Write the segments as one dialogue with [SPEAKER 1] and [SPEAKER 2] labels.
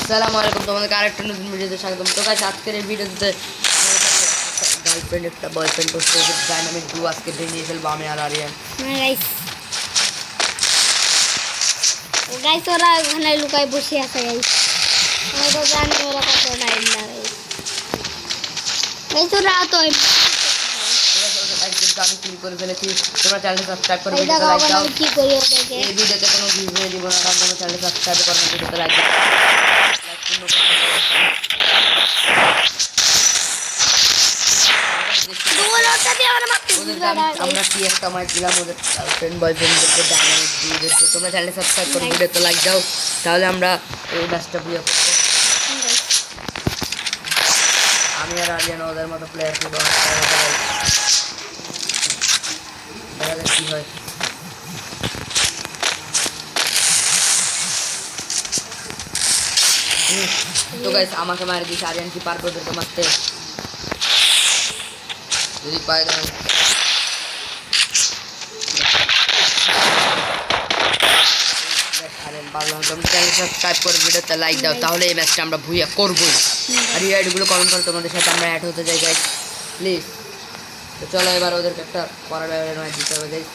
[SPEAKER 1] আসসালামু আলাইকুম, তোমাদের আরেকটা নতুন ভিডিওতে স্বাগতম। তো গাইস, আজকের এই ভিডিওতে গার্লফ্রেন্ড একটা বয়ফ্রেন্ড করছে ডাইনামিক ডু আজকে ভেঙে ফেলবো আমি আর আরিয়ান।
[SPEAKER 2] গাইস ওরা ওখানে লুকায় বসে আছে গাইস। আমরা তো জানি ওরা কত টাইম লাগে। গাইস ওরা তো
[SPEAKER 1] কিন্তু আমি ক্লিক করে ফেলেছি। তোমরা চ্যানেলটা সাবস্ক্রাইব করে
[SPEAKER 2] এই
[SPEAKER 1] ভিডিওতে
[SPEAKER 2] জায়গা
[SPEAKER 1] লাইক দাও।
[SPEAKER 2] আমি কি করি ওদেরকে?
[SPEAKER 1] এই ভিডিওতে কোনো ভিডিও দিব না, কারণ তোমরা চ্যানেলটা সাবস্ক্রাইব করো, ভিডিওতে লাইক দাও। আমরা কি একটা মাইক দিলাম ওদের গার্লফ্রেন্ড বয়ফ্রেন্ডদেরকে ডাইনামিক ডুদেরকে। তোমরা চ্যানেলটা সাবস্ক্রাইব করে ভিডিওতে লাইক দাও, তাহলে আমরা এই ম্যাচটা প্রিয় করবো। আমি আর আরিয়ান ওদের মতো প্লেয়ার ছিল, দেখা যাক কি হয়। তো গাইস আমাকে মারি দিয়েছে, আরিয়ান কি পারবে ওদেরকে মারতে? যদি পায় তাহলে আরিয়ান পারলাম। তোমরা চ্যানেল সাবস্ক্রাইব করে ভিডিওতে লাইক দাও, তাহলে এই ম্যাচটা আমরা ভুইয়া করবোই। আর এই আইডিগুলো কমেন্ট করে তোমাদের সাথে আমরা অ্যাড হতে যাই গাইস, প্লিজ। তো চলো এবার ওদেরকে একটা করার ম্যাচ দিতে হবে গাইস।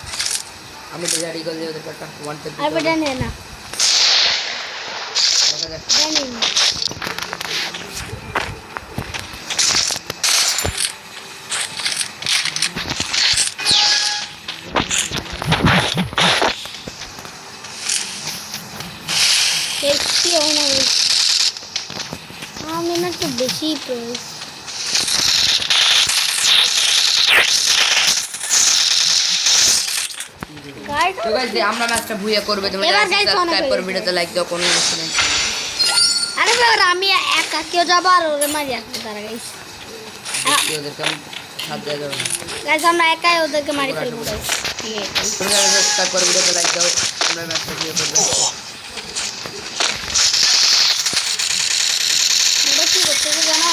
[SPEAKER 1] আমি তো জানি করলে ওদেরকে একটা ওয়ান টেপ দিতে হবে।
[SPEAKER 2] না
[SPEAKER 1] দেখা যাক।
[SPEAKER 2] জানি না। আমি না একটু বেশি প্রেস
[SPEAKER 1] তো গাইস আমরা ম্যাচটা ভুইয়া করবে। তোমরা সাবস্ক্রাইব করে ভিডিওতে লাইক দাও, কোনো সমস্যা নেই।
[SPEAKER 2] আরে বাবা আমি একা কেউ যাবো আর ওরে মারি আসতে তারা গাইস।
[SPEAKER 1] ওদেরকে আমি সাথ দিয়ে দেবো।
[SPEAKER 2] গাইস আমরা একাই ওদেরকে মারি ফেলবো গাইস।
[SPEAKER 1] তোমরা সাবস্ক্রাইব করে ভিডিওতে লাইক দাও, আমরা ম্যাচটা ভুইয়া করবো।
[SPEAKER 2] কি করতে জানো?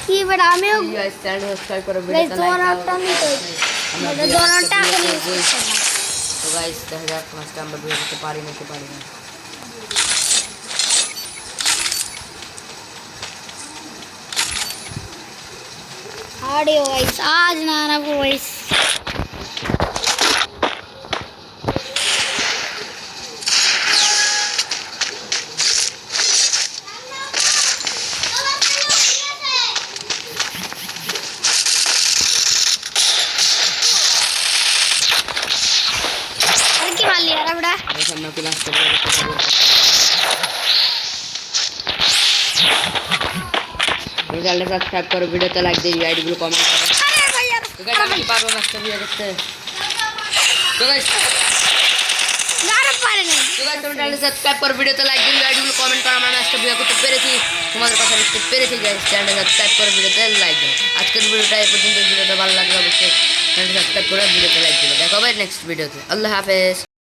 [SPEAKER 2] কি বেটা আমিও
[SPEAKER 1] গাইস চ্যানেল সাবস্ক্রাইব করে
[SPEAKER 2] গাইস
[SPEAKER 1] ভিডিওতে লাইক দাও।
[SPEAKER 2] দোনোটা আমি তো আমাদের দোনোটা এখন
[SPEAKER 1] তো গাইস দেখা যাক ম্যাচটা আমরা ভুইয়া করতে পারি নাকি পারি না।
[SPEAKER 2] ऑडियो गाइस आज ना ना गाइस अरे की मार लिया रे बड़ा
[SPEAKER 1] सामने के लास्ट कर दो। চ্যানেলটা সাবস্ক্রাইব করো, ভিডিওতে লাইক দিও, আইডিগুলো কমেন্ট করো।
[SPEAKER 2] अरे भाई यार
[SPEAKER 1] তো গাইস আমি পারবো ম্যাচটা ভুইয়া করতে। তো গাইস
[SPEAKER 2] यार पारे नहीं
[SPEAKER 1] তোমরা চ্যানেলটা সাবস্ক্রাইব করো, ভিডিওতে লাইক দিও, আইডিগুলো কমেন্ট করো। আমরা ম্যাচটা ভুইয়া করতে পেরেছি, তোমাদের কথা বুঝতে পেরেছি গাইস। চ্যানেলটা সাবস্ক্রাইব করো, ভিডিওতে লাইক দাও। আজকের ভিডিওটা এই পর্যন্ত। ভিডিওটা ভালো লাগলে অবশ্যই চ্যানেলটা সাবস্ক্রাইব করে ভিডিওতে লাইক দিও। দেখা হবে নেক্সট ভিডিওতে। আল্লাহ হাফেজ।